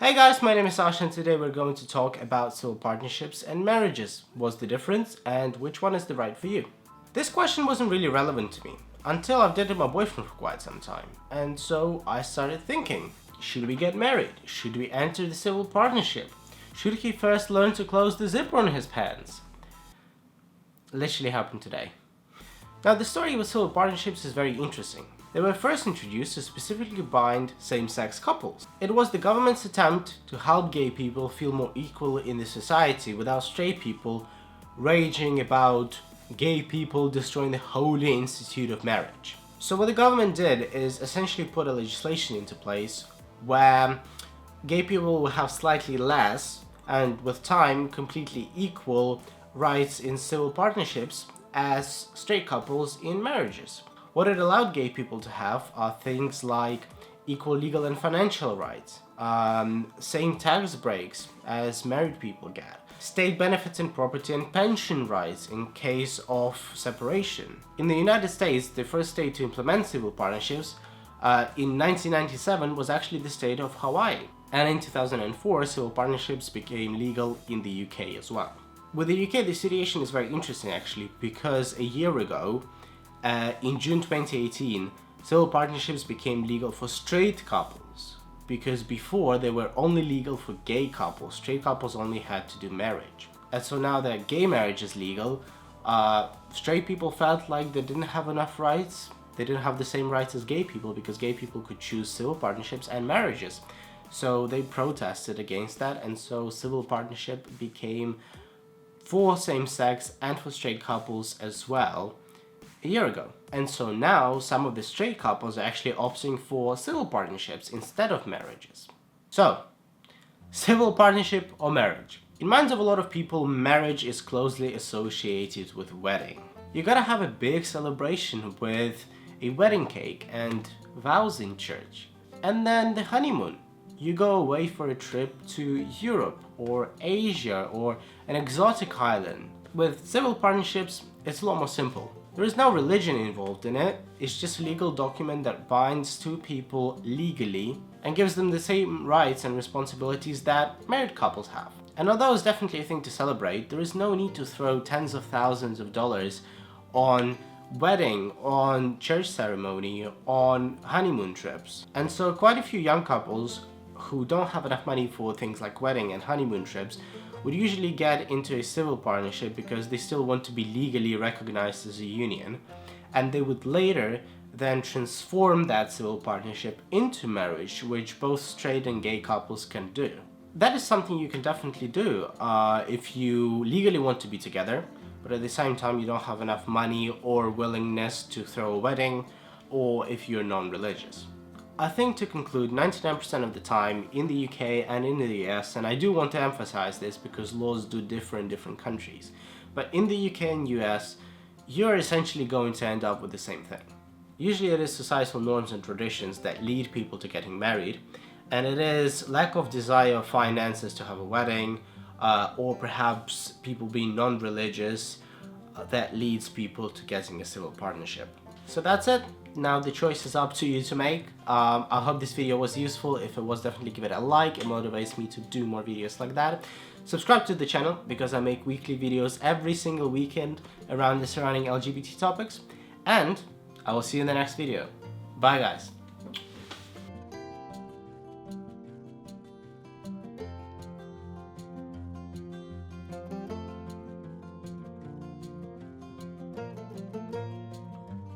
Hey guys, my name is Sasha and today we're going to talk about civil partnerships and marriages. What's the difference and which one is the right for you? This question wasn't really relevant to me until I've dated my boyfriend for quite some time. And so I started thinking, should we get married? Should we enter the civil partnership? Should he first learn to close the zipper on his pants? Literally happened today. Now the story with civil partnerships is very interesting. They were first introduced to specifically bind same-sex couples. It was the government's attempt to help gay people feel more equal in the society without straight people raging about gay people destroying the holy institute of marriage. So what the government did is essentially put a legislation into place where gay people will have slightly less and with time completely equal rights in civil partnerships as straight couples in marriages. What it allowed gay people to have are things like equal legal and financial rights, same tax breaks as married people get, state benefits in property and pension rights in case of separation. In the United States, the first state to implement civil partnerships in 1997 was actually the state of Hawaii. And in 2004, civil partnerships became legal in the UK as well. With the UK, the situation is very interesting actually, because a year ago, in June 2018, civil partnerships became legal for straight couples, because before they were only legal for gay couples. Straight couples only had to do marriage. And so now that gay marriage is legal, straight people felt like they didn't have enough rights. They didn't have the same rights as gay people because gay people could choose civil partnerships and marriages. So they protested against that, and so civil partnership became for same-sex and for straight couples as well a year ago. And so now some of the straight couples are actually opting for civil partnerships instead of marriages. So, civil partnership or marriage? In minds of a lot of people, marriage is closely associated with wedding. You gotta have a big celebration with a wedding cake and vows in church. And then the honeymoon. You go away for a trip to Europe or Asia or an exotic island. With civil partnerships, it's a lot more simple. There is no religion involved in it. It's just a legal document that binds two people legally and gives them the same rights and responsibilities that married couples have. And although it's definitely a thing to celebrate, there is no need to throw tens of thousands of dollars on wedding, on church ceremony, on honeymoon trips. And so quite a few young couples who don't have enough money for things like wedding and honeymoon trips would usually get into a civil partnership because they still want to be legally recognized as a union, and they would later then transform that civil partnership into marriage, which both straight and gay couples can do. That is something you can definitely do if you legally want to be together, but at the same time you don't have enough money or willingness to throw a wedding, or if you're non-religious. I think to conclude, 99% of the time in the UK and in the US, and I do want to emphasize this because laws do differ in different countries, but in the UK and US, you're essentially going to end up with the same thing. Usually it is societal norms and traditions that lead people to getting married, and it is lack of desire or finances to have a wedding, or perhaps people being non-religious that leads people to getting a civil partnership. So that's it. Now the choice is up to you to make. I hope this video was useful. If it was, definitely give it a like. It motivates me to do more videos like that. Subscribe to the channel because I make weekly videos every single weekend around the surrounding LGBT topics. And I will see you in the next video. Bye guys.